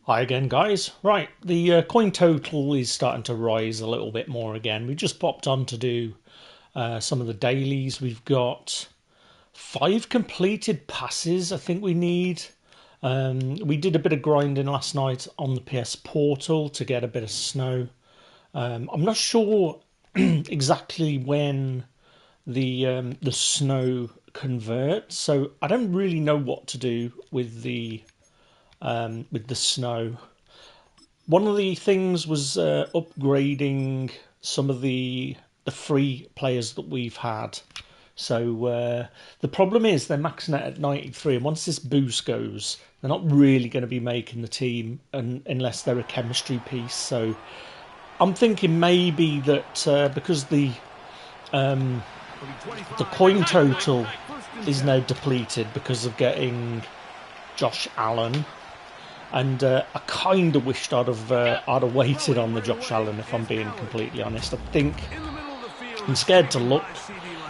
Hi again, guys. Right, the coin total is starting to rise a little bit more again. We just popped on to do some of the dailies. We've got 5 completed passes, I think we need. We did a bit of grinding last night on the PS Portal to get a bit of snow. I'm not sure exactly when the snow converts, so I don't really know what to do with the snow. One of the things was upgrading some of the free players that we've had. So the problem is they're maxing out at 93, and once this boost goes, they're not really going to be making the team unless they're a chemistry piece. So I'm thinking maybe that because the coin total is now depleted because of getting Josh Allen. And I kind of wished I'd have waited on the Josh Allen, if I'm being completely honest. I think I'm scared to look,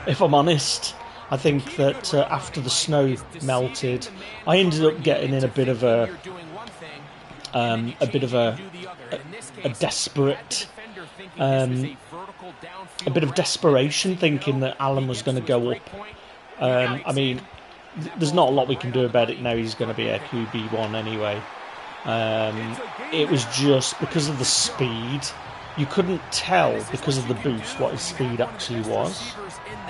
if I'm honest. I think that after the snow melted, I ended up getting in a bit of a desperate, a bit of desperation, thinking that Allen was going to go up. I mean, there's not a lot we can do about it now. He's going to be a QB1 anyway. It was just because of the speed. You couldn't tell because of the boost what his speed actually was.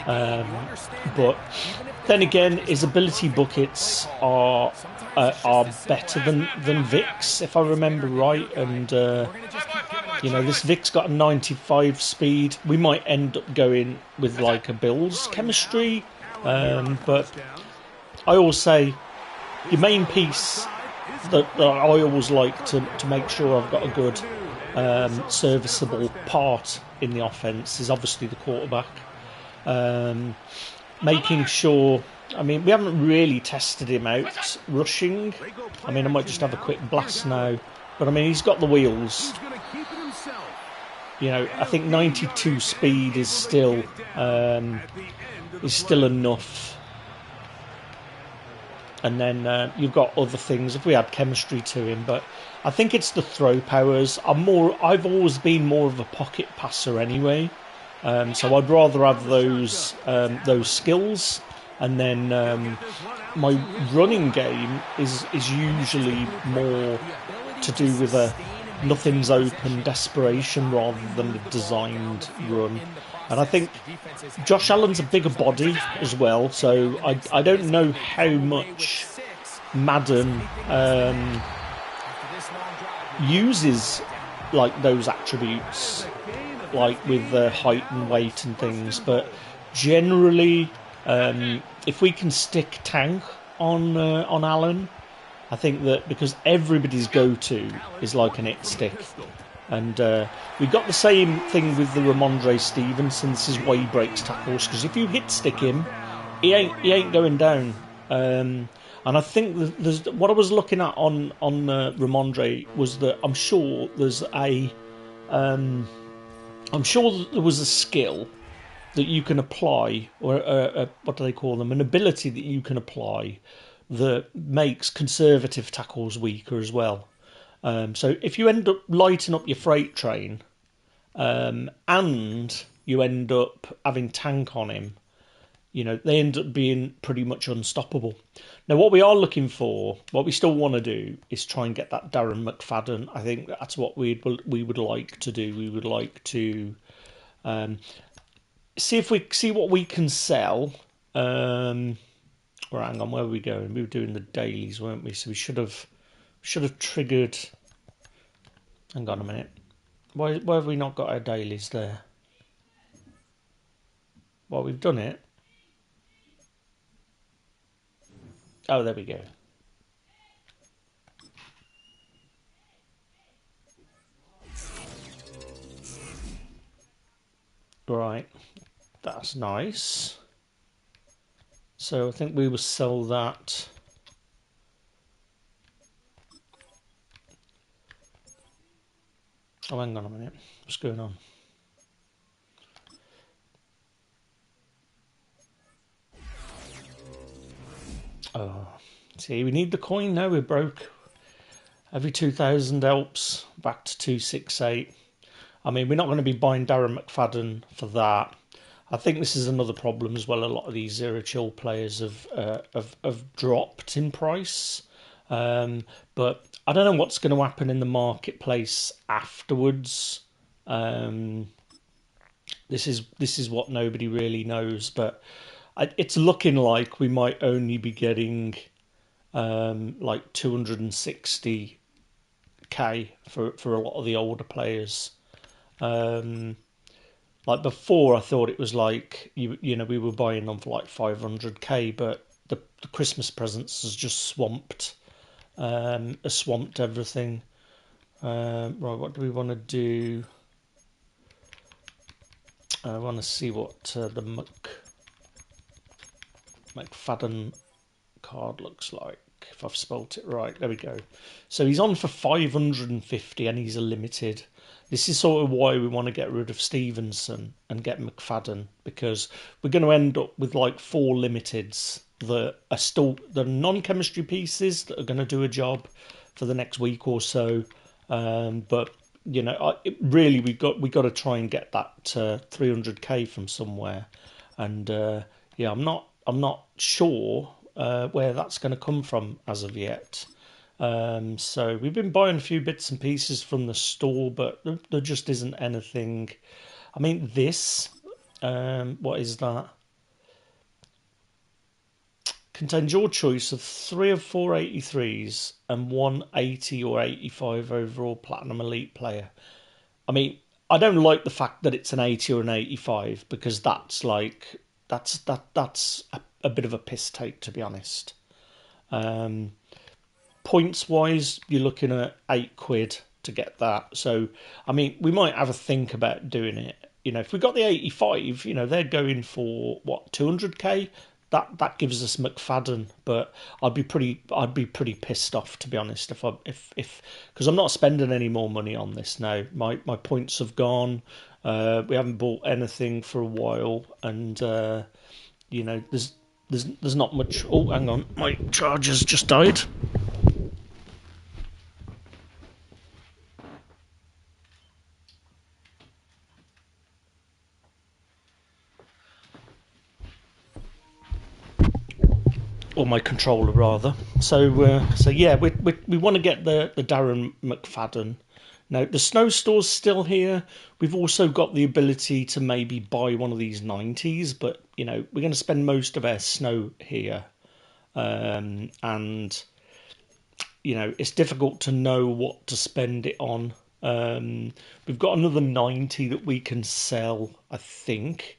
But then again, his ability buckets are better than Vic's, if I remember right. And this Vic's got a 95 speed. We might end up going with like a Bills chemistry, but I always say your main piece that I always like to make sure I've got a good serviceable part in the offence is obviously the quarterback. Making sure, I mean, we haven't really tested him out rushing. I mean, I might just have a quick blast now, but I mean, he's got the wheels. I think 92 speed is still enough. And then you've got other things if we add chemistry to him, but I think it's the throw powers. I've always been more of a pocket passer anyway, so I'd rather have those skills. And then my running game is usually more to do with a nothing's open desperation rather than a designed run. And I think Josh Allen's a bigger body as well, so I don't know how much Madden uses like those attributes, like with height and weight and things. But generally, if we can stick tank on Allen, I think that because everybody's go-to is like an it stick. And we got the same thing with the Ramondre Stevenson. This is why he breaks tackles, because if you hit stick him, he ain't going down. And I think there's what I was looking at on Ramondre was that I'm sure there was a skill that you can apply, or what do they call them? An ability that you can apply that makes conservative tackles weaker as well. So if you end up lighting up your freight train and you end up having tank on him, they end up being pretty much unstoppable. Now, what we are looking for, what we still want to do, is try and get that Darren McFadden. I think that's what we would like to do. We would like to see what we can sell. Hang on, where were we going? We were doing the dailies, weren't we? So we should have triggered. Hang on a minute. Why have we not got our dailies there? Well, we've done it. Oh, there we go. Right. That's nice. So I think we will sell that. Oh, hang on a minute. What's going on? Oh, see, we need the coin now. We're broke. Every 2,000 helps. Back to 268. I mean, we're not going to be buying Darren McFadden for that. I think this is another problem as well. A lot of these zero chill players have dropped in price, but I don't know what's going to happen in the marketplace afterwards. This is what nobody really knows, but it's looking like we might only be getting like 260k for a lot of the older players. Like before, I thought it was like you know we were buying them for like 500k, but the Christmas presents has swamped everything. Right, what do we want to do? I want to see what the McFadden card looks like, if I've spelt it right. There we go. So he's on for 550 and he's a limited. This is sort of why we want to get rid of Stevenson and get McFadden, because we're going to end up with like 4 limiteds that are still the non-chemistry pieces that are going to do a job for the next week or so. But you know, really we got to try and get that 300k from somewhere, and yeah, I'm not sure where that's going to come from as of yet. So we've been buying a few bits and pieces from the store, but there just isn't anything. I mean, this, what is that? Contains your choice of 3 of 4 83s and 1 80 or 85 overall Platinum Elite player. I mean, I don't like the fact that it's an 80 or an 85, because that's a bit of a piss take, to be honest. Points wise, you're looking at £8 to get that. So, I mean, we might have a think about doing it. You know, if we got the 85, you know, they're going for what, 200k. That gives us McFadden, but I'd be pretty pissed off, to be honest, if because I'm not spending any more money on this now. My points have gone. We haven't bought anything for a while, and you know, there's not much. Oh, hang on, my charger's just died. Or my controller rather. So yeah, we want to get the Darren McFadden. Now the snow store's still here. We've also got the ability to maybe buy one of these 90s, but you know we're going to spend most of our snow here, and you know it's difficult to know what to spend it on. We've got another 90 that we can sell, I think.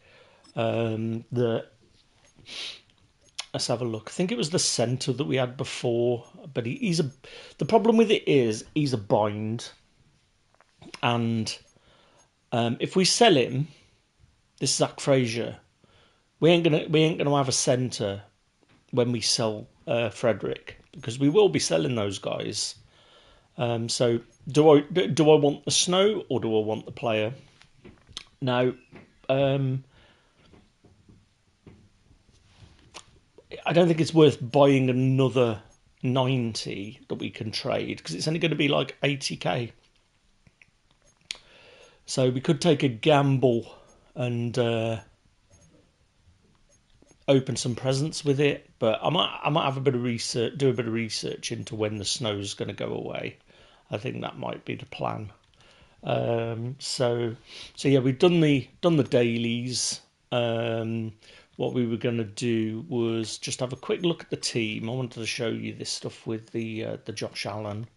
That Let's have a look. I think it was the centre that we had before, but he's a. The problem with it is he's a bind, and if we sell him, this Zach Frazier, we ain't gonna have a centre when we sell Frederick, because we will be selling those guys. So do I want the snow or do I want the player? Now, I don't think it's worth buying another 90 that we can trade, because it's only going to be like 80k. So we could take a gamble and open some presents with it, but I might have a bit of research, do a bit of research into when the snow's going to go away. I think that might be the plan. So yeah, we've done the dailies. What we were going to do was just have a quick look at the team. I wanted to show you this stuff with the Josh Allen.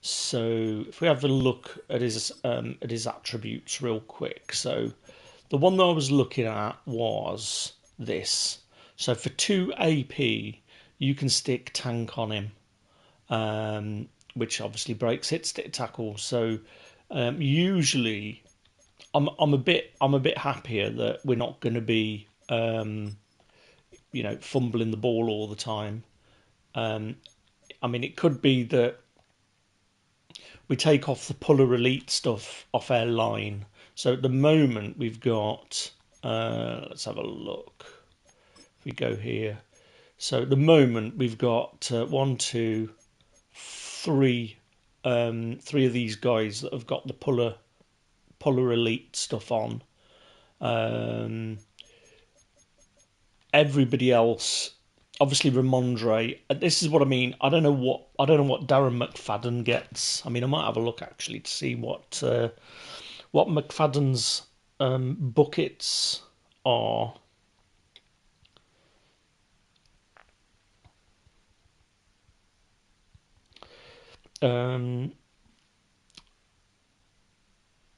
So if we have a look at his attributes real quick. So the one that I was looking at was this. So for 2 AP, you can stick tank on him, which obviously breaks hit stick tackle. So usually, I'm a bit happier that we're not going to be you know, fumbling the ball all the time. I mean, it could be that we take off the puller elite stuff off our line. So at the moment we've got, let's have a look. If we go here, so at the moment we've got 1, 2, three three of these guys that have got the Puller Elite stuff on. Everybody else, obviously Ramondre. This is what I mean. I don't know what Darren McFadden gets. I mean, I might have a look actually to see what McFadden's buckets are.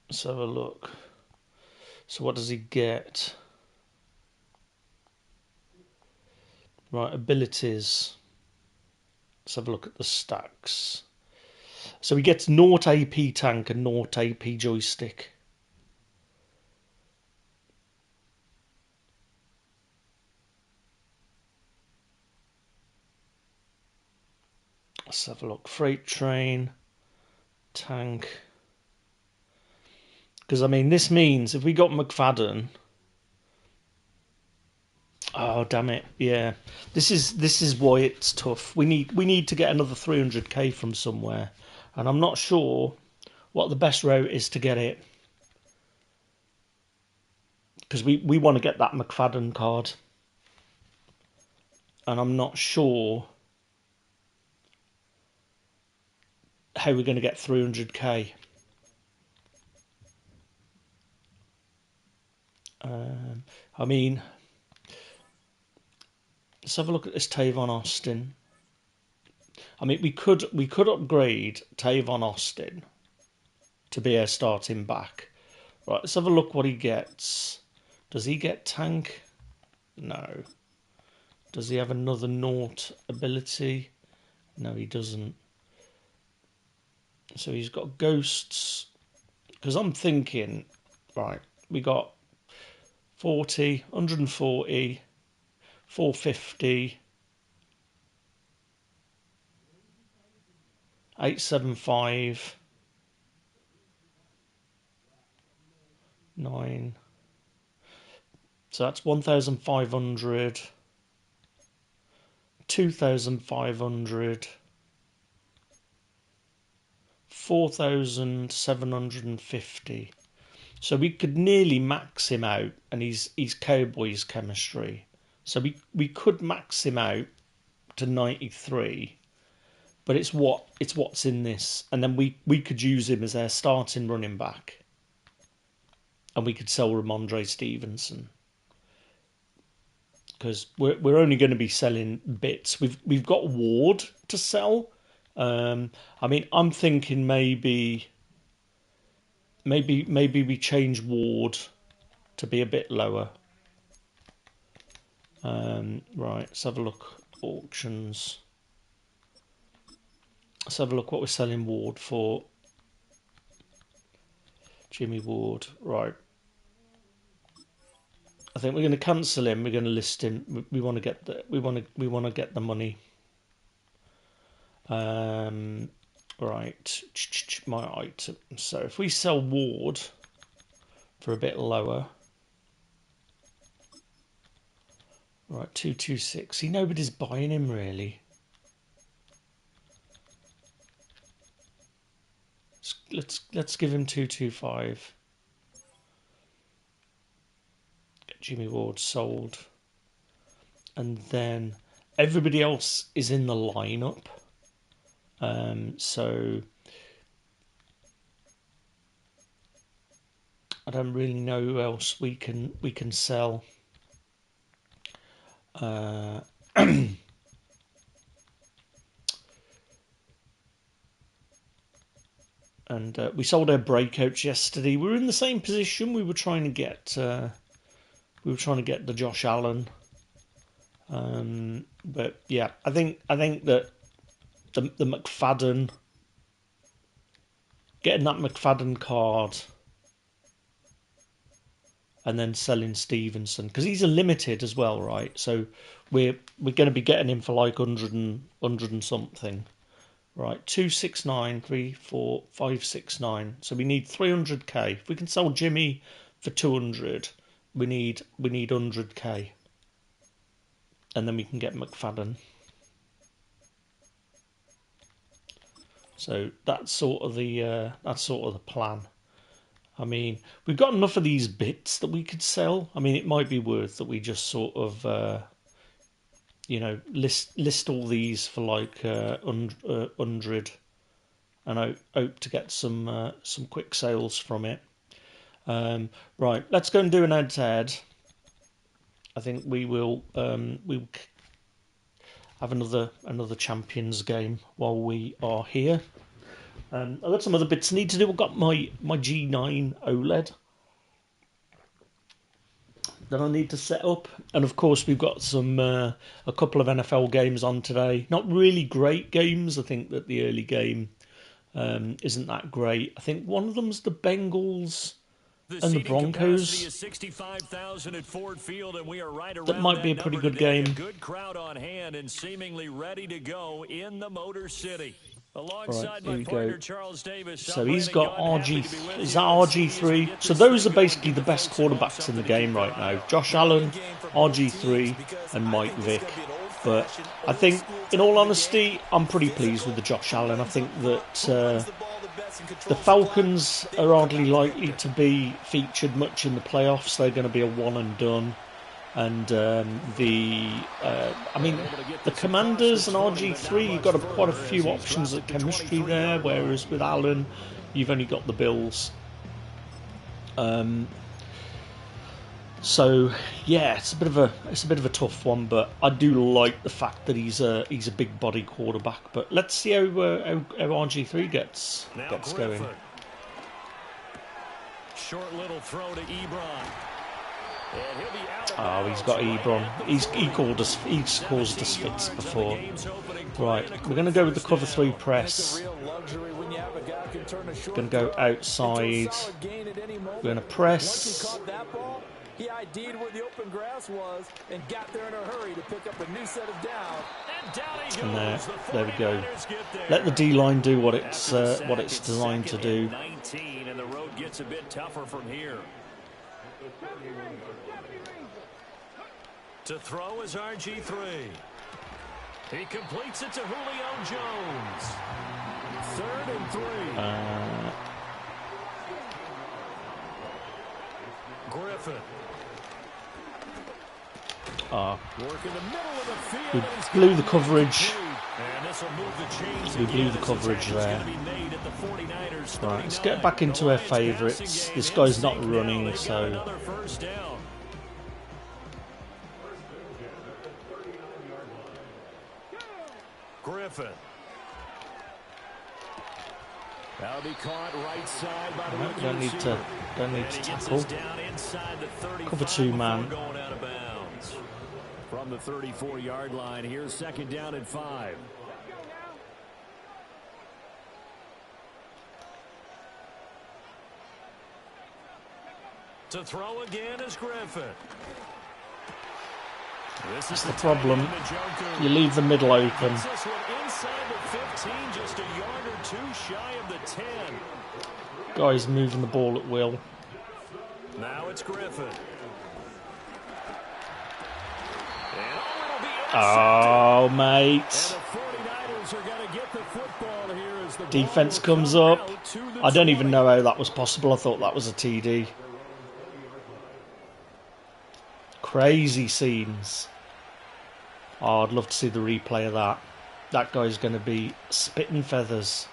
Let's have a look. So what does he get? Right, abilities. Let's have a look at the stacks. So he gets 0 AP tank and 0 AP joystick. Let's have a look. Freight train, tank. Because I mean, this means if we got McFadden. Oh damn it! Yeah, this is why it's tough. We need to get another 300k from somewhere, and I'm not sure what the best route is to get it. Because we want to get that McFadden card, and I'm not sure how we're going to get 300k. I mean, let's have a look at this Tavon Austin. I mean, we could upgrade Tavon Austin to be our starting back. Right, let's have a look what he gets. Does he get tank? No. Does he have another Naught ability? No, he doesn't. So he's got ghosts. Because I'm thinking, right, we got 40, 140, 450, 875, 9. So that's 1,500, 2,500, 4,750. So we could nearly max him out, and he's Cowboys chemistry. So we could max him out to 93, but it's what's in this, and then we could use him as our starting running back, and we could sell Ramondre Stevenson because we're only going to be selling bits. We've got Ward to sell. I mean, I'm thinking maybe we change Ward to be a bit lower. Right, let's have a look. Auctions. Let's have a look what we're selling Ward for. Jimmy Ward. Right. I think we're going to cancel him. We're going to list him. We want to get the get the money. Right. My item. So if we sell Ward for a bit lower. Right, 226. See, nobody's buying him really. Let's give him 225. Get Jimmy Ward sold, and then everybody else is in the lineup. So I don't really know who else we can sell. And we sold our breakouts yesterday. We were in the same position. We were trying to get the Josh Allen. But yeah, I think that the McFadden, getting that McFadden card, and then selling Stevenson because he's a limited as well, right? So we're going to be getting him for like 100 and something. Right, 269, 3, 4, 5, 6, 9. So we need 300k. If we can sell Jimmy for 200, we need 100k, and then we can get McFadden. So that's sort of the plan. I mean, we've got enough of these bits that we could sell. I mean, it might be worth that we just sort of, list all these for like 100, and I hope to get some quick sales from it. Right, let's go and do an head-to-head. I think we will have another Champions game while we are here. I've got some other bits I need to do. I've got my G9 OLED that I need to set up, and of course we've got a couple of NFL games on today. Not really great games. I think that the early game isn't that great. I think one of them's the Bengals and the Broncos. That might be a pretty good game. Good crowd on hand and seemingly ready to go in the Motor City. Right, here we go. So he's got RG. Is that RG3? So those are basically the best quarterbacks in the game right now. Josh Allen, RG3, and Mike Vick. But I think, in all honesty, I'm pretty pleased with the Josh Allen. I think that the Falcons are hardly likely to be featured much in the playoffs. They're going to be a one and done. And the Commanders and RG3, you've got quite a few options at chemistry there, whereas with Allen, you've only got the Bills. So yeah, it's a bit of a tough one, but I do like the fact that he's a big body quarterback. But let's see how RG3 gets going. Short little throw to Ebron. Oh, he's got Ebron. He's caused us fits before. Right, we're going to go with the cover 3 press. We're going to go outside. We're going to press. He ID'd where the open grass was and got there in a hurry to pick up a new set of down. And there we go. Let the D-line do what it's designed to do. 19, and the road gets a bit tougher from here. To throw is RG3. He completes it to Julio Jones. 3rd and 3. Griffin. We blew the coverage. We blew the coverage there. Right, let's get back into our favourites. This guy's not running, so... Griffin. That'll be caught right side by the no, don't need to tackle. Cover 2 man. From the 34-yard line, here's 2nd down and 5. To throw again is Griffin. That's the problem. You leave the middle open. Inside the 15, just a yard or 2 shy of the 10. Guy's moving the ball at will. Now it's Griffin. Oh, mate. Defense comes up. I don't even know how that was possible. I thought that was a TD. Crazy scenes. Oh, I'd love to see the replay of that. That guy's going to be spitting feathers.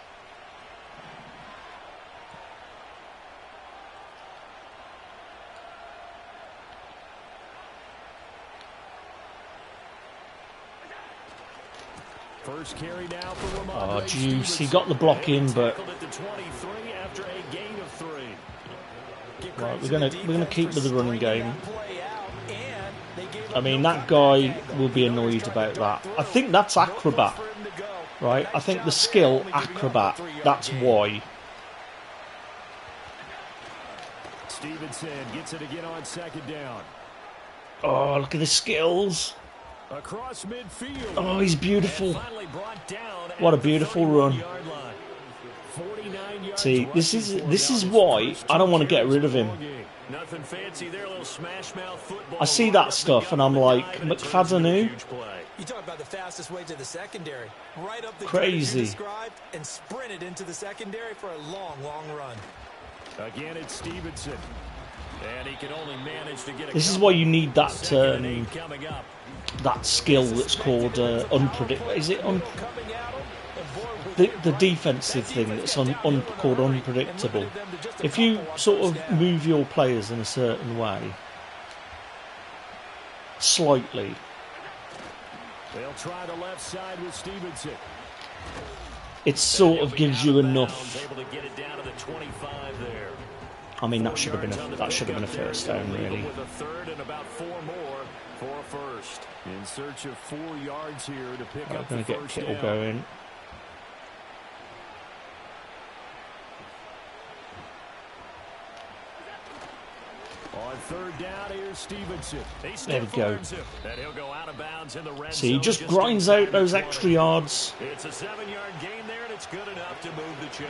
First carry now for oh, juice. He got the block in, but... Right, we're gonna keep with the running game. I mean, that guy will be annoyed about that. I think that's acrobat, right? I think the skill acrobat. That's why. Stevenson gets it again on 2nd down. Oh, look at the skills. Across midfield. Oh, he's beautiful. What a beautiful run. See, this is why I don't want to get rid of him. I see that stuff and I'm like, McFadden who? You talk about the fastest way to the secondary. Right up the Crazy. you described and sprinted into the secondary for a long, long run. Again, it's Stevenson. And he can only manage to get a This is why you need that coming up. that skill that's called unpredictable. Is it the defensive thing that's called unpredictable? If you sort of move your players in a certain way, slightly. They'll try the left side with Stevenson. It sort of gives you enough. Able to get it down to the 25 there. I mean, that should have been a first down, really. With a third and about 4 more for a first. In search of 4 yards here to pick up the first down. Going to get Kittle going. On third down, here's Stevenson. There we go. And he'll go out of bounds in the red See, he zone just grinds out those extra yards. It's a 7-yard gain there, and it's good enough to move the chains.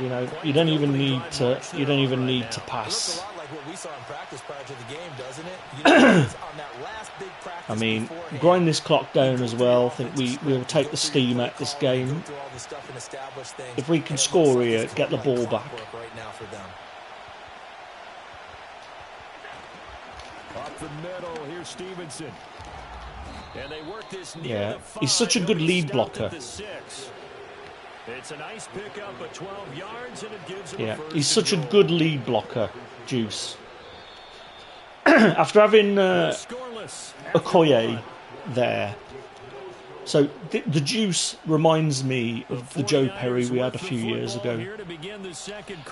You know, you don't even need to pass. Looks a lot like what we saw in practice prior to the game, doesn't it? You know, on that last big practice I mean, beforehand, grind this clock down as well. I think we'll take the steam out this game. If we can score here, get the ball back. Up the middle, here's Stevenson. And they work this near Yeah, the 5. he's such a good lead blocker. It's a nice pickup of 12 yards, and it gives him Yeah, a first he's such a and goal. good lead blocker, Juice. After having Okoye there. So the Juice reminds me of the Joe Perry we had a few years ago.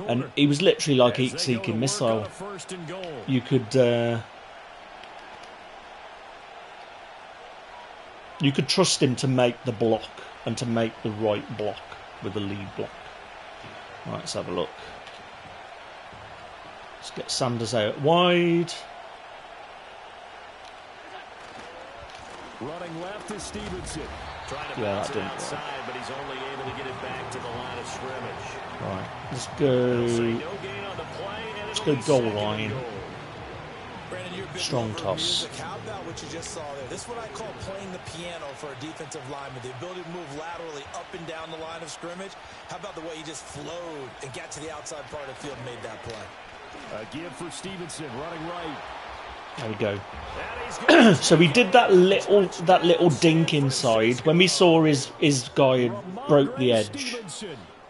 And he was literally like heat-seeking missile. You could trust him to make the block and to make the right block with the lead block. Right, let's have a look. Let's get Sanders out wide. Running left is Stevenson. Trying to that didn't outside, but he's only able to get it back to the line of scrimmage. Right, let's go. Let's go goal line. Strong toss. How about what you just saw there? This is what I call playing the piano for a defensive lineman. The ability to move laterally up and down the line of scrimmage. How about the way he just flowed and got to the outside part of the field and made that play? Again for Stevenson, running right. There we go. So we did that little dink inside when we saw his guy broke the edge.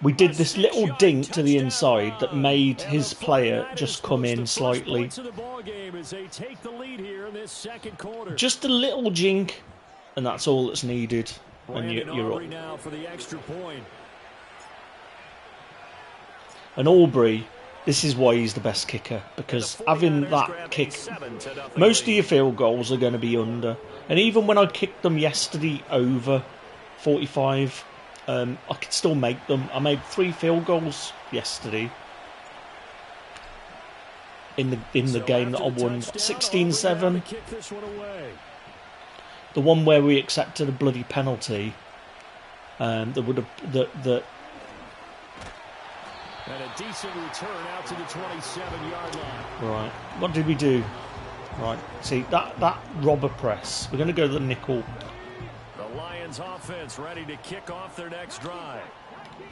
We did this little dink to the inside that made his player just come in slightly. Just a little jink, and that's all that's needed, and you're up. And Aubrey, this is why he's the best kicker, because having that kick, most of your field goals are going to be under. And even when I kicked them yesterday over 45, I could still make them. I made 3 field goals yesterday in the game that I won, 16-7. The one where we accepted a bloody penalty, that would have And a decent return out to the 27-yard line. Right. What did we do? Right. See, that robber press. We're going to go to the nickel. The Lions offense ready to kick off their next drive.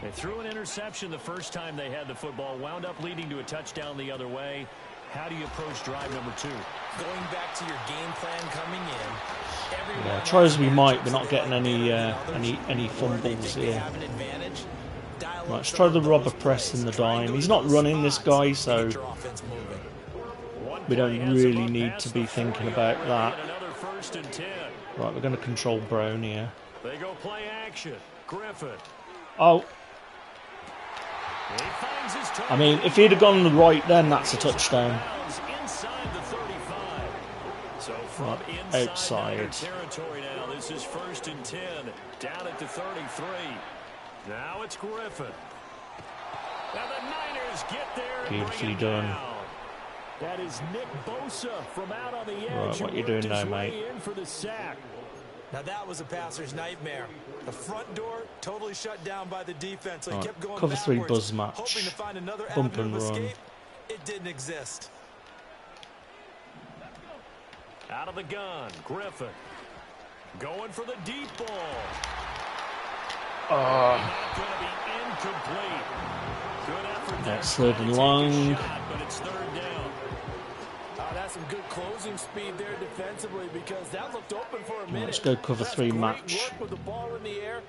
They threw an interception the first time they had the football, wound up leading to a touchdown the other way. How do you approach drive number 2? Going back to your game plan coming in. Yeah, try as we might, we're not getting any fumbles here. Right, let's try the robber press in the dime. He's not running, this guy, so we don't really need to be thinking about that. Right, we're going to control Brown here. They go play action. Griffin. Oh. I mean, if he'd have gone the right, then that's a touchdown. Right, outside. Territory now. This is 1st and 10. Down at the 33. Now it's Griffin. And the Niners get there. Beautifully done. That is Nick Bosa from out on the edge. Right, what you doing now, mate? In for the sack. Now that was a passer's nightmare. The front door totally shut down by the defense. So he kept going cover 3 backwards, buzz match. hoping to find another Bump avenue and of run. escape. It didn't exist. Out of the gun, Griffin. Going for the deep ball. Oh. Not going to be incomplete. Good effort there. That's third and long. But it's third down. That's some good closing speed there defensively because that looked open for a minute. Let's go cover three match. With the ball in the air,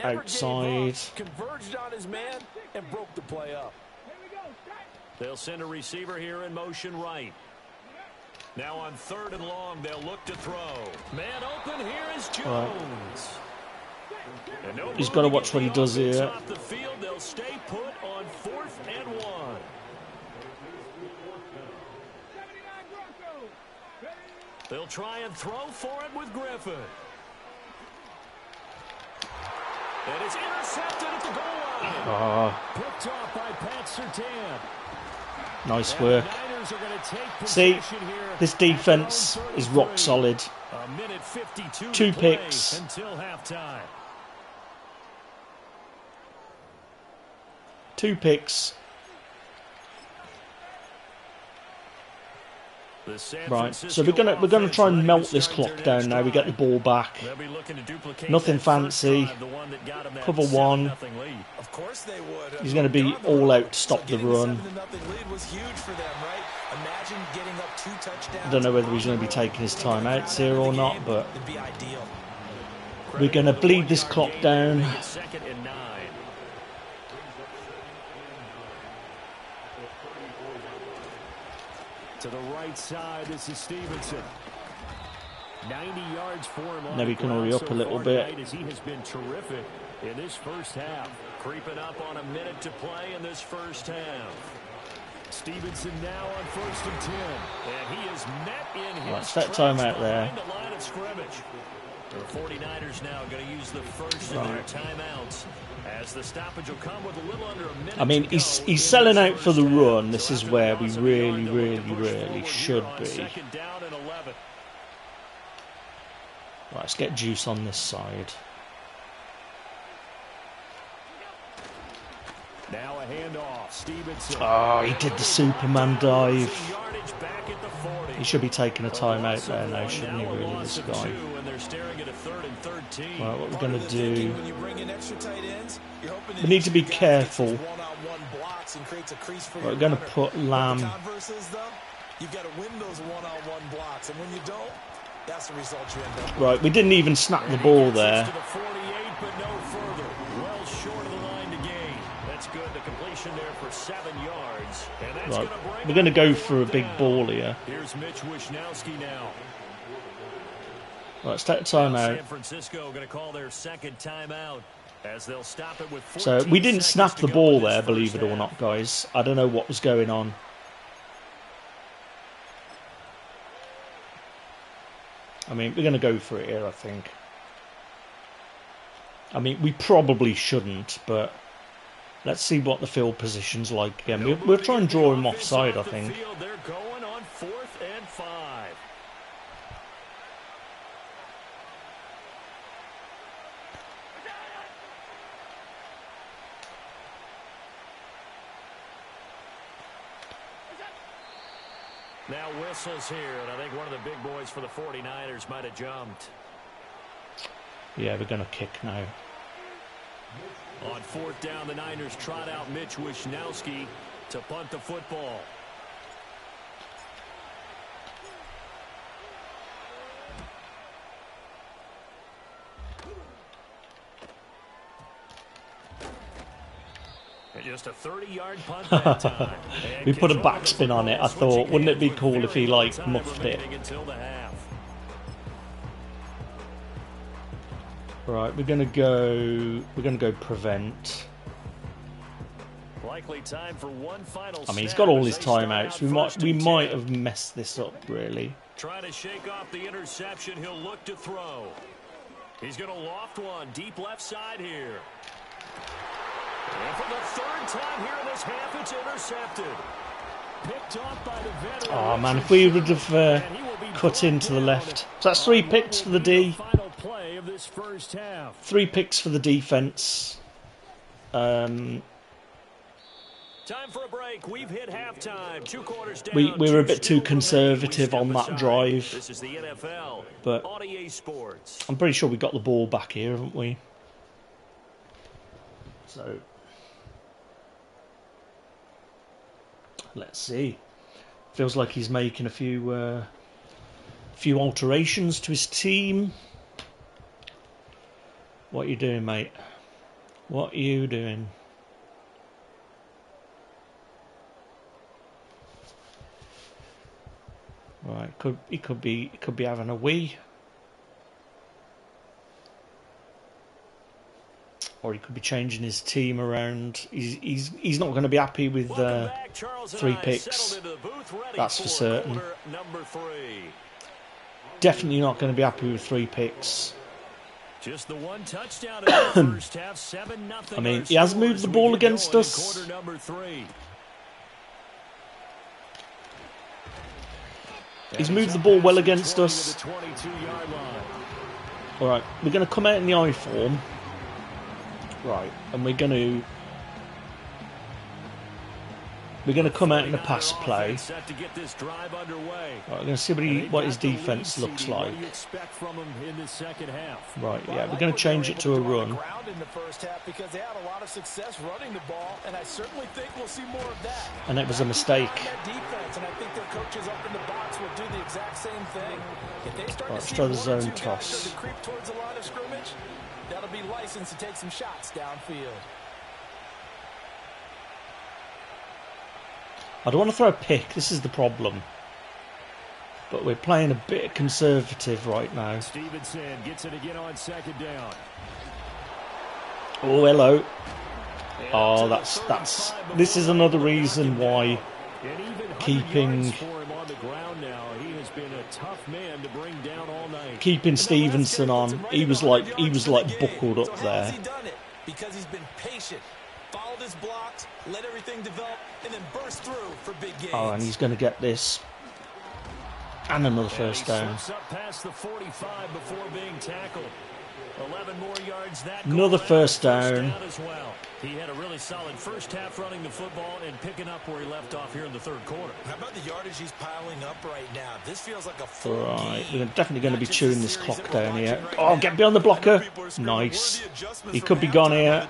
Outside. Converged on his man and broke the play up. They'll send a receiver here in motion right. Now on third and long, they'll look to throw. Man open, here is Jones. Right. No, he's got to watch what he does here. Off the field, they'll stay put on 4th and 1. They'll try and throw for it with Griffin. And it's intercepted at the goal line. Picked off by Pat Surtain. Nice work. See, this defense is rock solid. 2 picks. Until halftime. 2 picks. Right, so we're gonna try and melt this clock down now. We get the ball back. Nothing fancy. Cover 1. He's going to be all out to stop the run. I don't know whether he's going to be taking his timeouts here or not, but we're going to bleed this clock down. To the right side, this is Stevenson. 90 yards for him. Now we can hurry up a little bit. As he has been terrific in this first half. Creeping up on a minute to play in this first half. Stevenson now on 1st and 10. And he is met in his That's that time out there. The line of scrimmage. The 49ers now going to use the first of their timeouts. As the stoppage will come with a little under a minute. I mean, he's selling out for the run. This is where we really should be. Right, let's get juice on this side. Now a handoff. Stevenson. Oh, he did the Superman dive. He should be taking a timeout there now, shouldn't he, really, this guy? Right, what we're going to do... We need to be careful. Right, we're going to put Lamb... Right, we didn't even snap the ball there. Right, we're going to go for a big ball here. Here's Mitch Wishnowski now. Right, let's take a timeout. San Francisco going to call their second timeout as they'll stop it with 14 So we didn't snap the ball there, first believe it or not, guys. I don't know what was going on. I mean, we're going to go for it here, I think. I mean, we probably shouldn't, but let's see what the field position's like again. We'll try and draw him offside, I think. They're going on 4th and 5. Now whistles here, and I think one of the big boys for the 49ers might have jumped. Yeah, we're going to kick now. On 4th down, the Niners trot out Mitch Wishnowski to punt the football. Just a 30-yard punt that time. We put a backspin on it. I thought, wouldn't it be cool if he like muffed it? Right, we're gonna go prevent. Likely time for one final. I mean, he's got all his timeouts. We might have messed this up, really. Trying to shake off the interception, he'll look to throw. He's gonna loft one deep left side here. And for the 3rd time here in this half, it's intercepted. Picked off by the veteran. Oh man, if we would have cut into the left. So that's 3 picks for the D. Final play of this first half. 3 picks for the defense. Time for a break. We've hit halftime. 2 quarters down. We were a bit too conservative on that drive. This is the NFL. But on EA Sports. I'm pretty sure we got the ball back here, haven't we? So let's see. Feels like he's making a few alterations to his team. What are you doing, mate? What are you doing? Right, he could be having a wee, or he could be changing his team around. He's not going to be happy with 3 picks. That's for certain. Definitely not going to be happy with 3 picks. Just the 1 touchdown in the first half, 7-0. I mean, he has moved the ball against us. He's moved the ball well against us. Alright, we're going to come out in the I form. Right, and we're going to come out in the pass play. Right, we're going to see what his defense looks like. Right, yeah, we're going to change it to a run. And it was a mistake. Right, let's try the zone toss. That'll be licensed to take some shots downfield. I don't want to throw a pick, this is the problem. But we're playing a bit conservative right now. Stevenson gets it again on 2nd down. Oh, hello. Oh, this is another reason why keeping Stevenson on. He was like buckled up there. Because he's been patient. Followed his blocks, let everything develop, and then burst through for big gains. Oh, and he's going to get this. And another first down. Up past the 45 before being tackled. 11 more yards. Another first down. As well. He had a really solid first half running the football and picking up where he left off here in the 3rd quarter. How about the yardage he's piling up right now? This feels like a full Right, game. we're definitely going to be chewing this clock down here. Oh, get beyond the blocker. Nice. He could be gone here.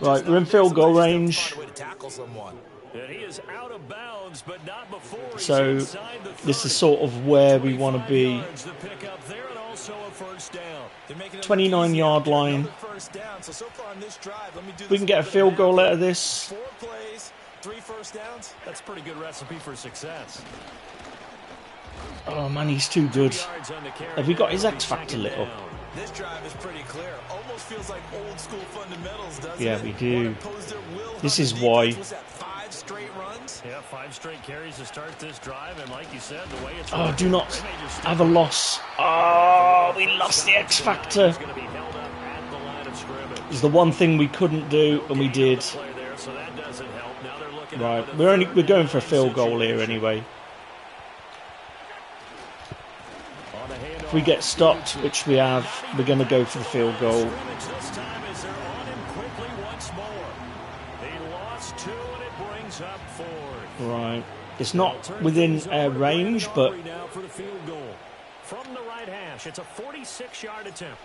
Right, we're in field goal range. So this is sort of where we want to be. 29-yard line. We can get a field goal out of this. 4 plays, 3 first downs. That's a pretty good recipe for success. Oh man, he's too good. Have we got his X Factor lit up? This drive is pretty clear. Almost feels like old school fundamentals, doesn't it? Yeah, we do. This is why. 5 straight runs? Yeah, 5 straight carries to start this drive, and like you said, the way it's Oh, do not have a loss. Oh, we lost the X Factor. It's the one thing we couldn't do, and we did. Right, we're going for a field goal here anyway. If we get stopped, which we have, we're going to go for the field goal. Right, it's not within range, but from the right hash, it's a 46-yard attempt.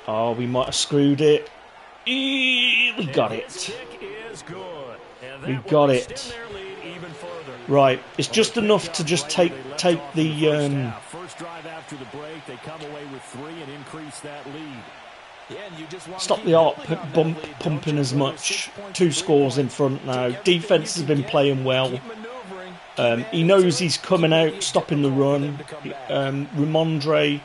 Oh, we might have screwed it. We got it. We got it. Right, it's just enough to just take the first drive after the break. They come away with 3 and increase that lead. Stop the heart pumping as much. 2 scores in front now. Defense has been playing well. He knows he's coming out, stopping the run. Ramondre,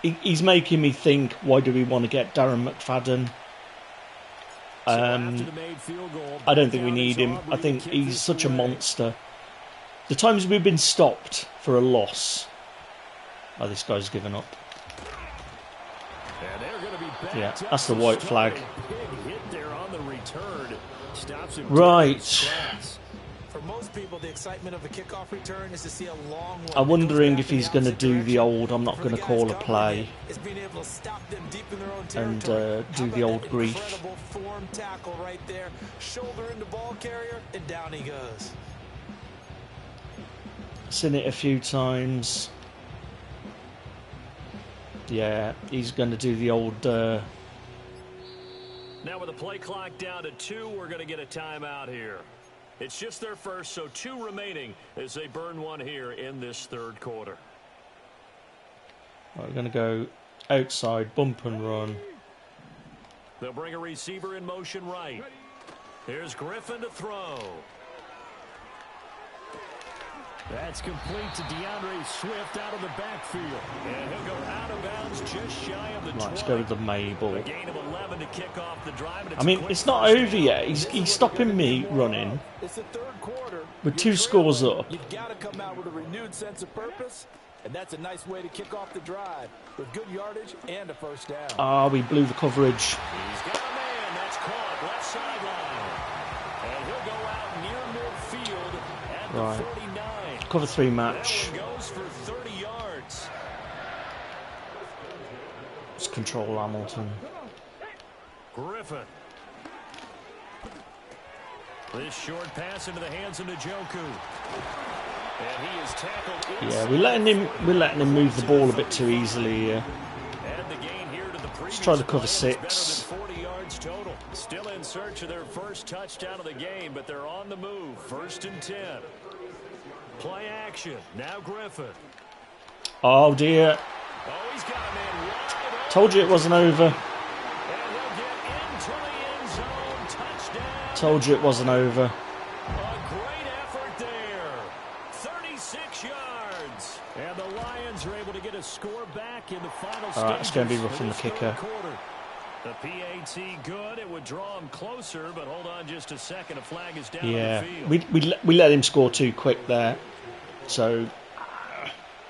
he's making me think, why do we want to get Darren McFadden? I don't think we need him. I think he's such a monster. The times we've been stopped for a loss. Oh, this guy's given up. Yeah, that's the white flag. people the excitement of a kickoff return is to see a long one. I'm wondering if he's going to do the old I'm not going to call a play and do the old grief. Form tackle right there. Shoulder into ball carrier, and down he goes. Seen it a few times. Yeah, he's going to do the old... Now with the play clock down to 2, we're going to get a timeout here. It's just their first, so 2 remaining as they burn one here in this third quarter. Right, we're going to go outside, bump and run. They'll bring a receiver in motion right. Here's Griffin to throw. That's complete to DeAndre Swift out of the backfield. And he'll go out of bounds just shy of the 20. Let's go with the Mabel. A gain of 11 to kick off the drive. I mean, it's not over yet. He's stopping me running. It's the third quarter. With 2 scores up. You've got to come out with a renewed sense of purpose. And that's a nice way to kick off the drive with good yardage and a first down. Ah, we blew the coverage. He's got a man. That's caught left sideline. And he'll go out near midfield at the 49. Cover 3 match. Goes for 30 yards. Let's control Hamilton. Griffin. This short pass into the hands of Njoku. And he is tackled. Yeah, we're letting him move the ball a bit too easily here. And the gain here to the Let's try to cover play. 6. Better than 40 yards total. Still in search of their first touchdown of the game, but they're on the move. 1st and 10. Play action. Now Griffin. Oh dear. Oh, he's got a man wide Told you it wasn't over. and he'll get into the end zone. Touchdown. Told you it wasn't over. A great effort there. 36 yards. And the Lions are able to get a score back in the final All right, it's going to be stages rough in the of this kicker. third quarter. The PAT good. It would draw him closer, but hold on just a second. A flag is down Yeah, on the field. we let him score too quick there. So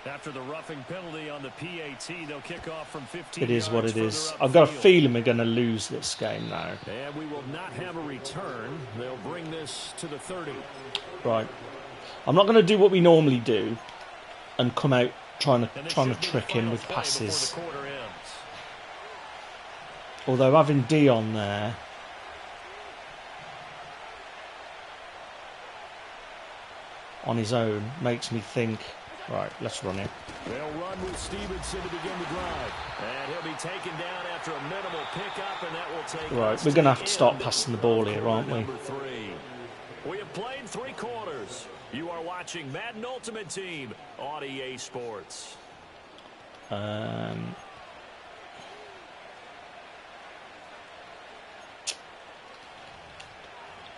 After the roughing penalty on the PAT, they'll kick off from 15 it is what yards it is. further I've got a upfield. feeling we're going to lose this game now. And we will not have a return. They'll bring this to the 30. Right. I'm not going to do what we normally do and come out trying to And this trick should be the him final with play passes. before the quarter ends. Although having Dion there, on his own makes me think, right, let's run it. They'll run with Stevenson to begin the drive. And he'll be taken down after a minimal pickup, and that will take Right, us we're going to have the to start end passing the ball here, of aren't we? number 3. We have played 3 quarters. You are watching Madden Ultimate Team on EA Sports.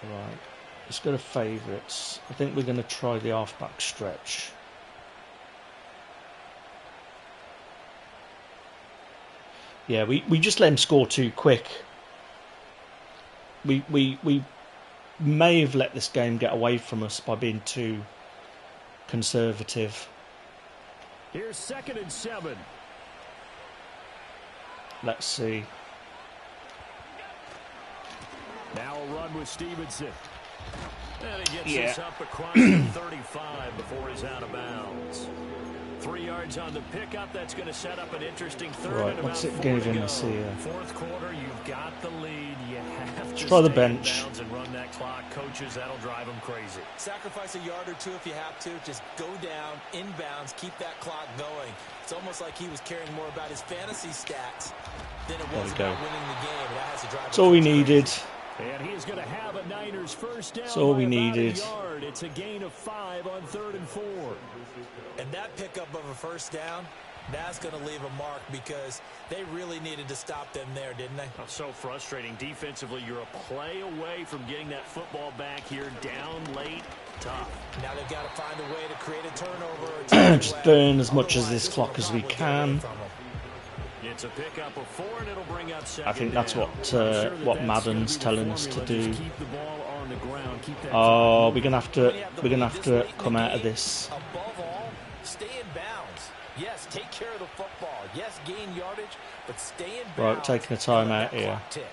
Right, let's go to favourites. I think we're going to try the halfback stretch. Yeah, we just let him score too quick. We may have let this game get away from us by being too conservative. Here's 2nd and 7. Let's see. Now a run with Stevenson. And he gets Yeah. this up across the 35 before he's out of bounds. 3 yards on the pickup. That's going to set up an interesting third. Right, and what's about it 4 to giving go. us here? 4th quarter, you've got the lead. You have to Try the stay bench. in bounds and run that clock. Coaches, that'll drive them crazy. Sacrifice a yard or 2 if you have to. Just go down, inbounds, keep that clock going. It's almost like he was caring more about his fantasy stats than it was go. about winning the game. That has to drive. That's all we needed. And he is going to have a Niners first down. That's all by we about a needed. yard. It's a gain of 5 on 3rd and 4. And that pickup of a first down, that's going to leave a mark because they really needed to stop them there, didn't they? Oh, so frustrating. Defensively, you're a play away from getting that football back here. Down late, tough. Now they've got to find a way to create a turnover. Or Just burn as much of this clock as we can. It's a pickup of 4, and it'll bring up 2nd I think that's down. what Madden's telling us to do. Keep the ball on the ground. Keep that Oh, we're gonna have to come out of this. Above all, stay in bounds. Yes, take care of the football. Yes, gain yardage, but stay in bounds. Right, taking a timeout and let that here. clock tick.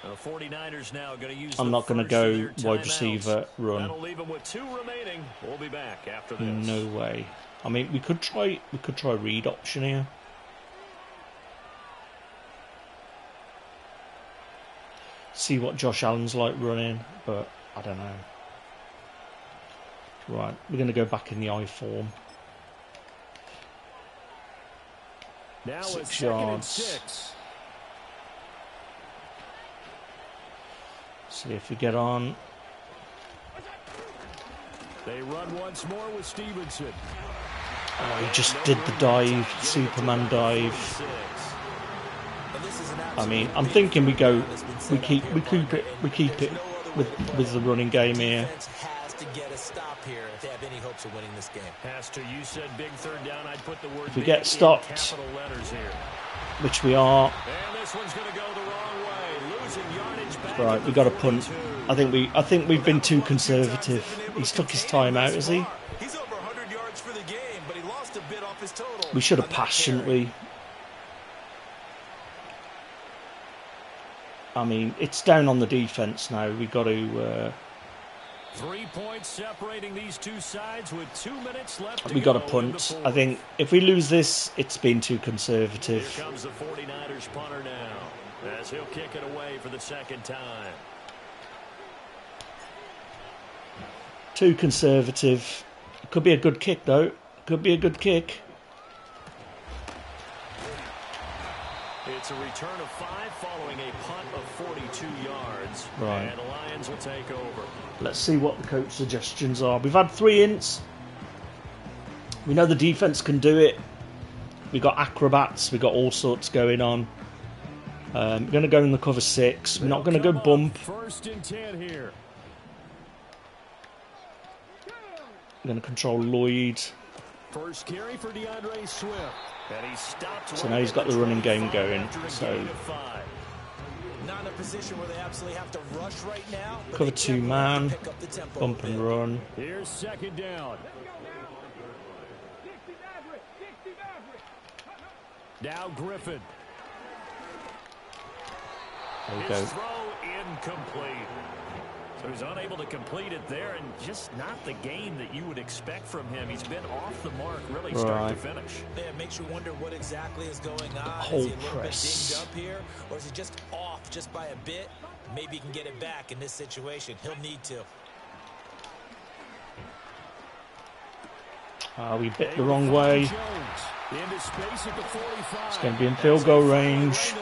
The 49ers now going to use I'm not going to go wide receiver run. That'll leave them with 2 remaining. We'll be back after this. No way. I mean, we could try read option here. See what Josh Allen's like running, but I don't know. Right, we're going to go back in the I form. Now 6 yards. See if we get on. They run once more with Stevenson. Oh, he just did the dive, Superman dive. I mean, I'm thinking we keep it with the running game here. If we get stopped, which we are, right, we got to punt. I think we've been too conservative. He's took his time out, has he? He's over 100 yards for the game, but he lost a bit off his total. We should have passed, shouldn't we? I mean, it's down on the defense now. We got to. 3 points separating these two sides with 2 minutes left. We got to punt. I think if we lose this, it's been too conservative. Here comes the 49ers punter now, as he'll kick it away for the second time. Too conservative. Could be a good kick though. Could be a good kick. It's a return of 5 following a punt of 42 yards. Right. And the Lions will take over. Let's see what the coach suggestions are. We've had 3 ints. We know the defense can do it. We got acrobats. We got all sorts going on. We're going to go in the cover 6. We're not going to go bump. 1st and 10 here. We're going to control Lloyd. First carry for DeAndre Swift. And he stopped. So now he's got the running game going. So not in a position where they absolutely have to rush right now. Cover 2 man. Bump and run. Here's 2nd down. Now Griffin. There we His go. throw incomplete. So he's unable to complete it there, and just not the game that you would expect from him. He's been off the mark, really, start to finish. Yeah, it makes you wonder what exactly is going on. Whole is he a little press. bit dinged up here, or is he just off just by a bit? Maybe he can get it back in this situation. He'll need to. We bit the wrong way. It's going to be in field goal range.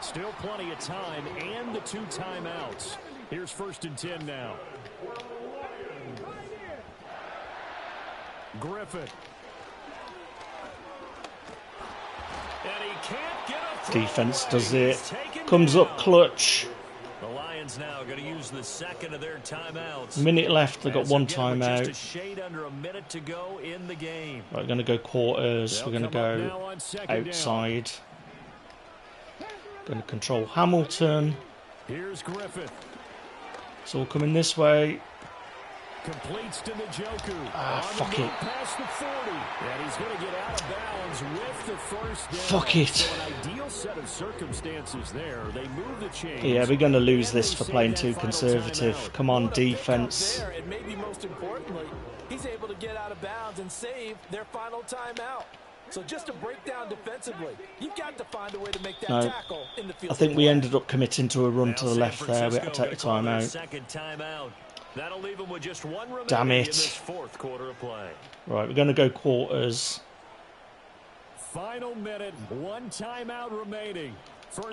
Still plenty of time and the 2 timeouts. Here's 1st and 10 now. Griffin. And he can't get a throw. Defense does it. Comes up clutch. The Lions now going to use the 2nd of their timeouts. Minute left. They've got 1 timeout. Just a shade under a minute to go in the game. Right, we're going to go quarters. We're going to go outside. Going to control Hamilton. Here's Griffith. It's all coming this way. Completes to Njoku. Fuck it. Past the 40. And he's going to get out of bounds with the 1st down. Fuck it. So an ideal set of circumstances there. They move the chains. Yeah, we're going to lose this for playing too conservative. Come on, defense. And maybe most importantly, he's able to get out of bounds and save their final timeout. So just to break down defensively, you've got to find a way to make that tackle in the field. I think we ended up committing to a run to the left there. We had to take the timeout. Second timeout. That'll leave him with just 1 remaining. Damn it. In this 4th quarter of play. Right, we're going to go quarters. Final minute, 1 timeout remaining.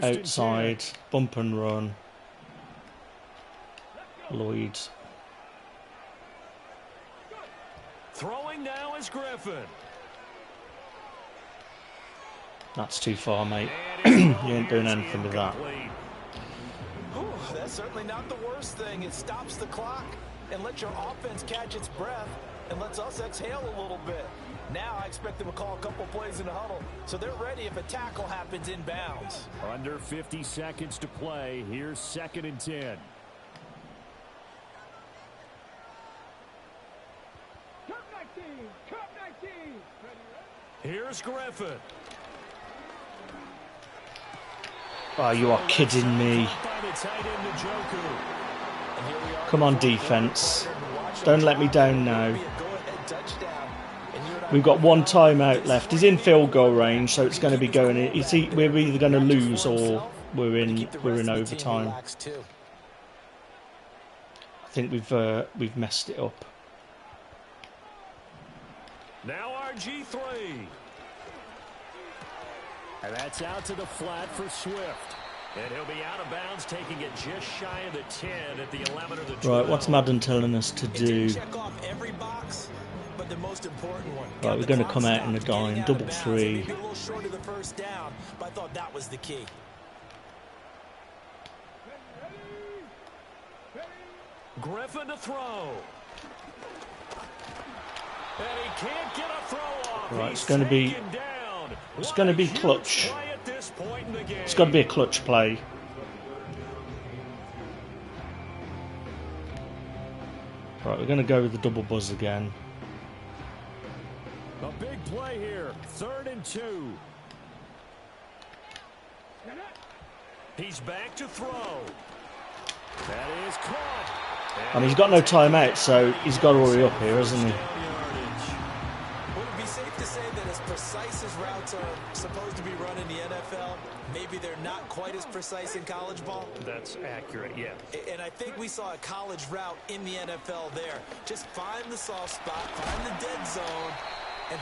Outside, bump and run. Lloyd. Throwing now is Griffin. That's too far, mate. You ain't doing anything with that. Whew, that's certainly not the worst thing. It stops the clock and lets your offense catch its breath and lets us exhale a little bit. Now I expect them to call a couple plays in the huddle, so they're ready if a tackle happens in bounds. Under 50 seconds to play. Here's 2nd and 10. Here's Griffin. Oh, you are kidding me. Come on, defense. Don't let me down now. We've got one timeout left. He's in field goal range, so it's going to be going in. We're either going to lose or we're in overtime. I think we've messed it up. Now RG3. And that's out to the flat for Swift. And he'll be out of bounds, taking it just shy of the 10 at the 11 or the 12. Right, what's Madden telling us to do? Check off every box, but the most important one. Right, we're going to come out in a dime, double three. A little short of the first down, but I thought that was the key. Griffin to throw. And he can't get a throw off. Right, it's going to be clutch. It's got to be a clutch play. Right, we're going to go with the double buzz again. A big play here. 3rd and 2. He's back to throw. That is caught. And he's got no timeout, so he's got to hurry up here, hasn't he? Would it be safe to say that as precise as routes are supposed to be run in the NFL, maybe they're not quite as precise in college ball? That's accurate, yeah. And I think we saw a college route in the NFL there. Just find the soft spot, find the dead zone.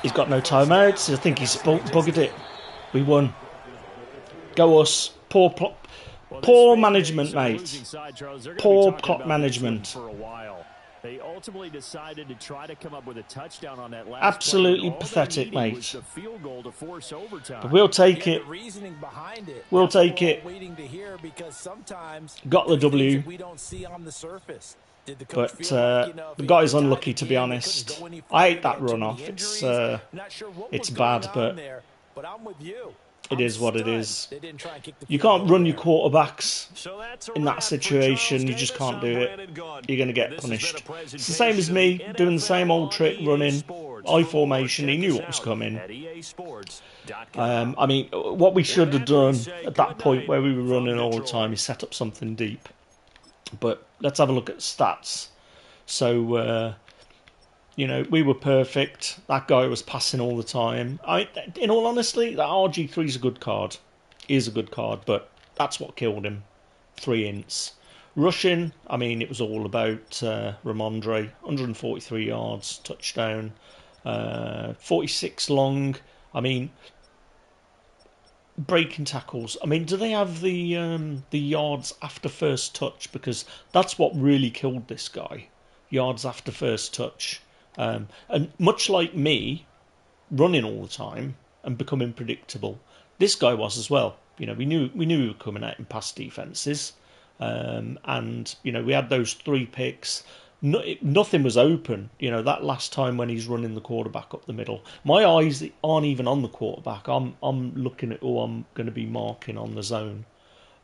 He's got no timeouts. I think he's buggered it. We won. Go us. Poor management, mate. Poor clock management. They ultimately decided to try to come up with a touchdown on that last Absolutely play. pathetic, mate. The field goal to force overtime. But we'll take it. We'll take it. Got the W. But the guy's unlucky, to be honest. I hate that run off. It's bad, but it is what it is. You can't run your quarterbacks in that situation. You just can't do it. You're going to get punished. It's the same as me doing the same old trick, running I formation. He knew what was coming. I mean, what we should have done at that point where we were running all the time is set up something deep. But let's have a look at stats. So, you know, we were perfect. That guy was passing all the time. In all honesty, that RG3 is a good card. He is a good card, but that's what killed him. 3 ints. Rushing, I mean, it was all about Ramondre. 143 yards, touchdown. 46 long. I mean, breaking tackles. I mean, do they have the yards after first touch? Because that's what really killed this guy. Yards after first touch. And much like me, running all the time and becoming predictable, this guy was as well. You know, we knew we were coming out in pass defenses, and you know we had those 3 picks. Nothing was open. You know, that last time when he's running the quarterback up the middle, my eyes aren't even on the quarterback. I'm looking at who I'm going to be marking on the zone.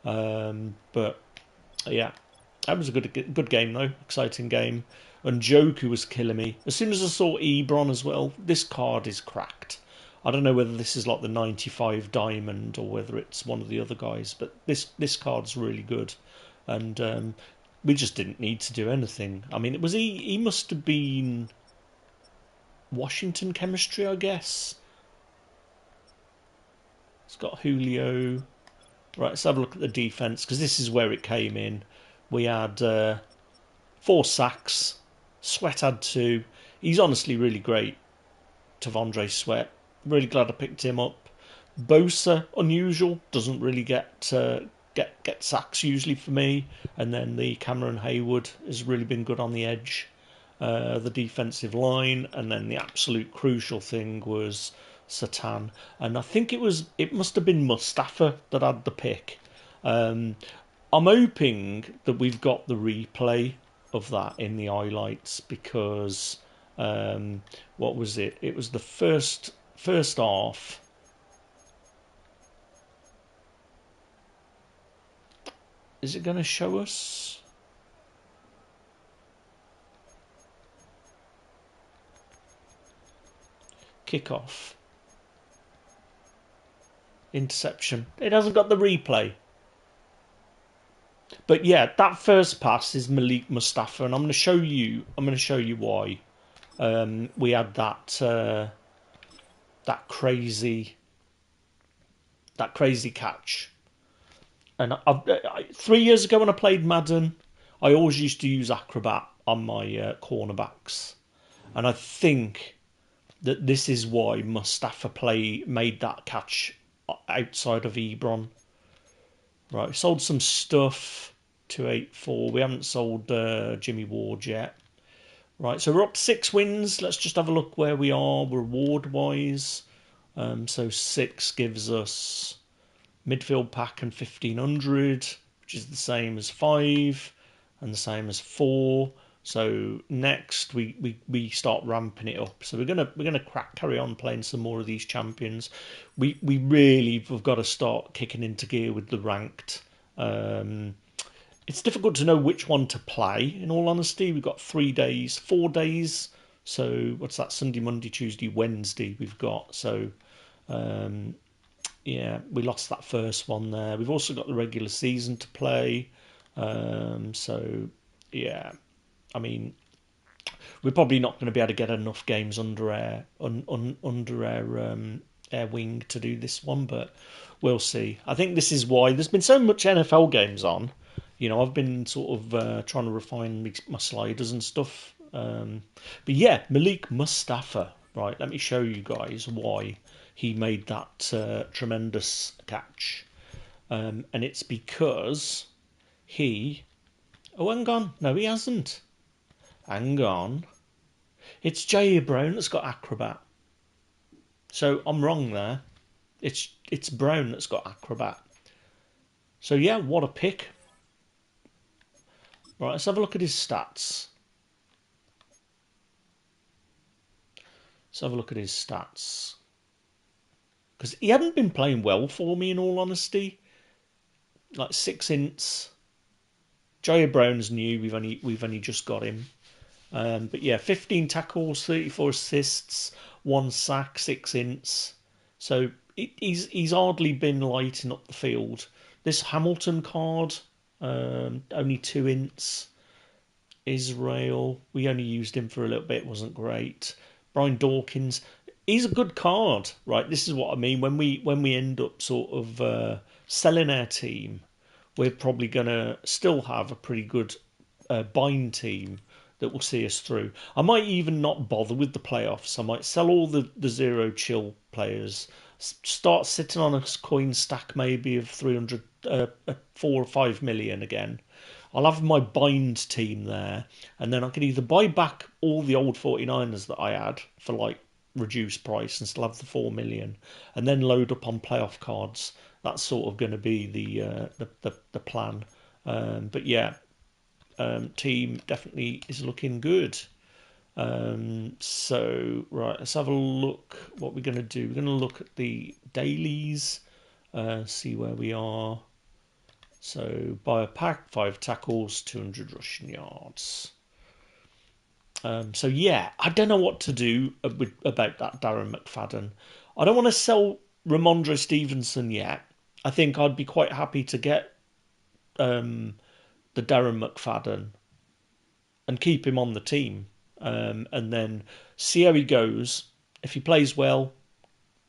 But yeah, that was a good game though, exciting game. And Joku was killing me. As soon as I saw Ebron as well, this card is cracked. I don't know whether this is like the 95 diamond or whether it's one of the other guys, but this card's really good. And we just didn't need to do anything. I mean, he must have been Washington chemistry, I guess. It's got Julio. Right, let's have a look at the defense, because this is where it came in. We had 4 sacks. Sweat had 2. He's honestly really great, T'Vondre Sweat. Really glad I picked him up. Bosa, unusual, doesn't really get sacks usually for me. And then the Cameron Haywood has really been good on the edge. The defensive line, and then the absolute crucial thing was Satan. And I think it must have been Mustafa that had the pick. I'm hoping that we've got the replay of that in the highlights, because what was it? It was the first half. Is it going to show us? Kickoff. Interception. It hasn't got the replay. But yeah, that first pass is Malik Mustafa, and I'm going to show you. I'm going to show you why we had that crazy catch. And 3 years ago when I played Madden, I always used to use Acrobat on my cornerbacks, and I think that this is why Mustafa made that catch outside of Ebron. Right, we sold some stuff. 284. We haven't sold Jimmy Ward yet. Right, so we're up 6 wins. Let's just have a look where we are reward-wise. So 6 gives us midfield pack and 1500, which is the same as 5 and the same as 4. So next we start ramping it up. So we're gonna carry on playing some more of these champions. We really have got to start kicking into gear with the ranked. It's difficult to know which one to play, in all honesty. We've got 4 days. So what's that? Sunday, Monday, Tuesday, Wednesday we've got. So yeah, we lost that first one there. We've also got the regular season to play. So yeah, I mean, we're probably not going to be able to get enough games under our wing to do this one, but we'll see. I think this is why there's been so much NFL games on. You know, I've been sort of trying to refine my sliders and stuff. But yeah, Malik Mustafa. Right, let me show you guys why he made that tremendous catch. And it's because he... Oh, hang on. No, he hasn't. Hang on. It's J.A. Brown that's got Acrobat. So I'm wrong there. It's Brown that's got Acrobat. So yeah, what a pick. Right, let's have a look at his stats. Because he hadn't been playing well for me, in all honesty. Like 6 ints. J.A. Brown's new. We've only just got him. But yeah, 15 tackles, 34 assists, 1 sack, 6 ints. So he's hardly been lighting up the field. This Hamilton card, only 2 ints. Israel, we only used him for a little bit, wasn't great. Brian Dawkins, he's a good card, right? This is what I mean. When we end up sort of selling our team, we're probably going to still have a pretty good bind team that will see us through. I might even not bother with the playoffs. I might sell all the zero chill players, start sitting on a coin stack maybe of 4 or 5 million again. I'll have my bind team there, and then I can either buy back all the old 49ers that I had for like reduced price and still have the 4 million, and then load up on playoff cards. That's sort of going to be the plan. But yeah, team definitely is looking good. So right, let's have a look. What we're going to do? We're going to look at the dailies, see where we are. So buy a pack, 5 tackles, 200 rushing yards. So yeah, I don't know what to do about that Darren McFadden. I don't want to sell Ramondre Stevenson yet. I think I'd be quite happy to get the Darren McFadden and keep him on the team, and then see how he goes. If he plays well,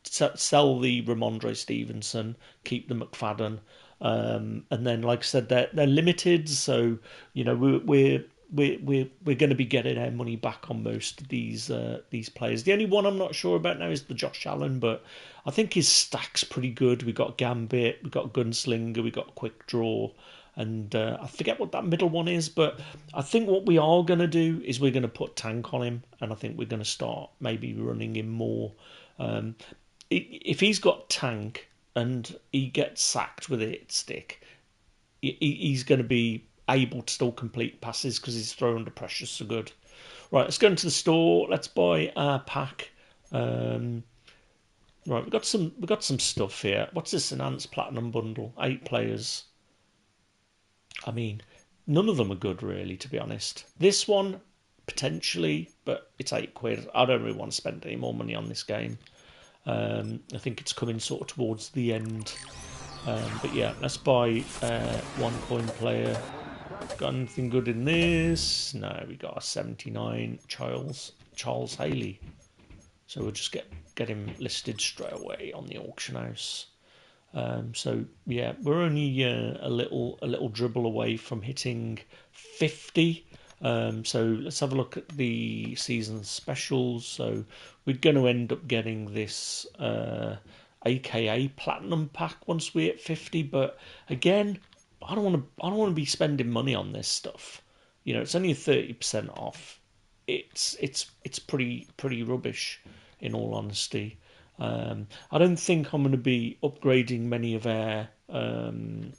sell the Ramondre Stevenson, keep the McFadden. And then, like I said, they're limited, so you know we're going to be getting our money back on most of these players. The only one I'm not sure about now is the Josh Allen, but I think his stack's pretty good. We got Gambit, we got Gunslinger, we got Quick Draw, and I forget what that middle one is. But I think what we are going to do is we're going to put Tank on him, and I think we're going to start maybe running him more. If he's got Tank and he gets sacked with a hit stick, he's going to be able to still complete passes because he's thrown under pressure so good. Right, let's go into the store. Let's buy our pack. Right, we've got some stuff here. What's this enhanced platinum bundle? 8 players. I mean, none of them are good really, to be honest. This one potentially, but it's £8. I don't really want to spend any more money on this game. I think it's coming sort of towards the end But yeah, let's buy one coin player. Got anything good in this? No, we got a 79 Charles Haley. So we'll just get him listed straight away on the auction house. So yeah, we're only a little dribble away from hitting 50. So let's have a look at the season specials. So we're going to end up getting this AKA Platinum pack once we hit 50. But again, I don't want to be spending money on this stuff. You know, it's only 30% off. It's pretty rubbish, in all honesty. I don't think I'm going to be upgrading many of our. I mean,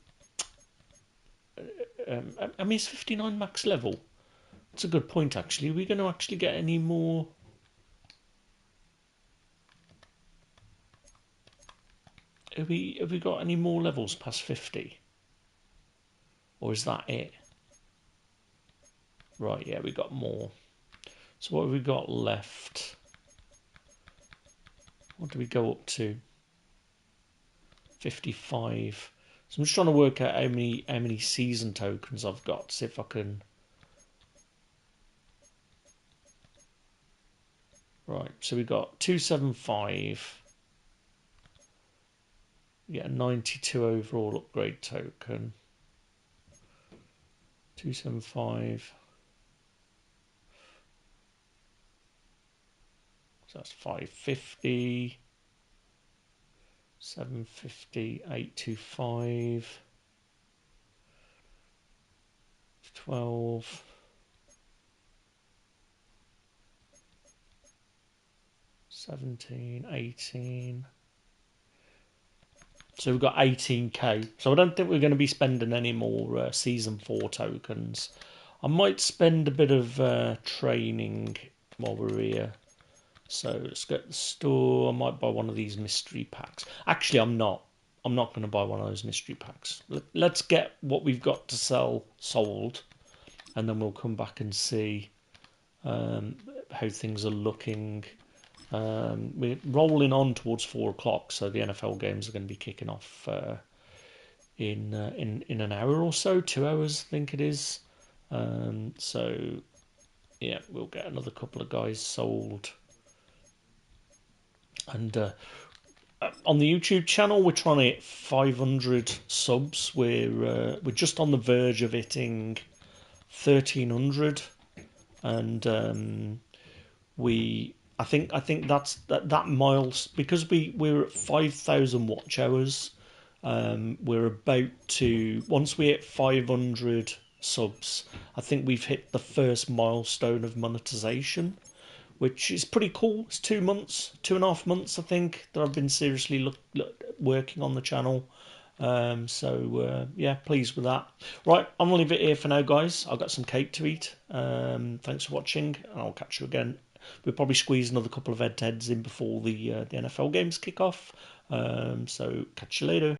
it's 59 max level. That's a good point, actually. Are we going to actually get any more? Have we got any more levels past 50? Or is that it? Right, yeah, we got more. So what have we got left? What do we go up to? 55. So I'm just trying to work out how many season tokens I've got. See if I can. Right, so we got 275. Yeah, 92 overall upgrade token. 275. So that's 550. 750, 825, 12, 17, 18. So we've got 18k. So I don't think we're going to be spending any more Season 4 tokens. I might spend a bit of training while we're here. So let's go to the store. I might buy one of these mystery packs. Actually, I'm not. I'm not going to buy one of those mystery packs. Let's get what we've got to sell sold, and then we'll come back and see how things are looking. We're rolling on towards 4 o'clock, so the NFL games are going to be kicking off in an hour or so, 2 hours, I think it is. So yeah, we'll get another couple of guys sold. And on the YouTube channel, we're trying to hit 500 subs. We're just on the verge of hitting 1,300, and I think that's that miles, because we're at 5,000 watch hours. We're about to, once we hit 500 subs, I think we've hit the first milestone of monetization, which is pretty cool. It's 2 months, 2.5 months, I think, that I've been seriously working on the channel. Yeah, pleased with that. Right, I'm going to leave it here for now, guys. I've got some cake to eat. Thanks for watching, and I'll catch you again. We'll probably squeeze another couple of head-to-heads in before the NFL games kick off. So catch you later.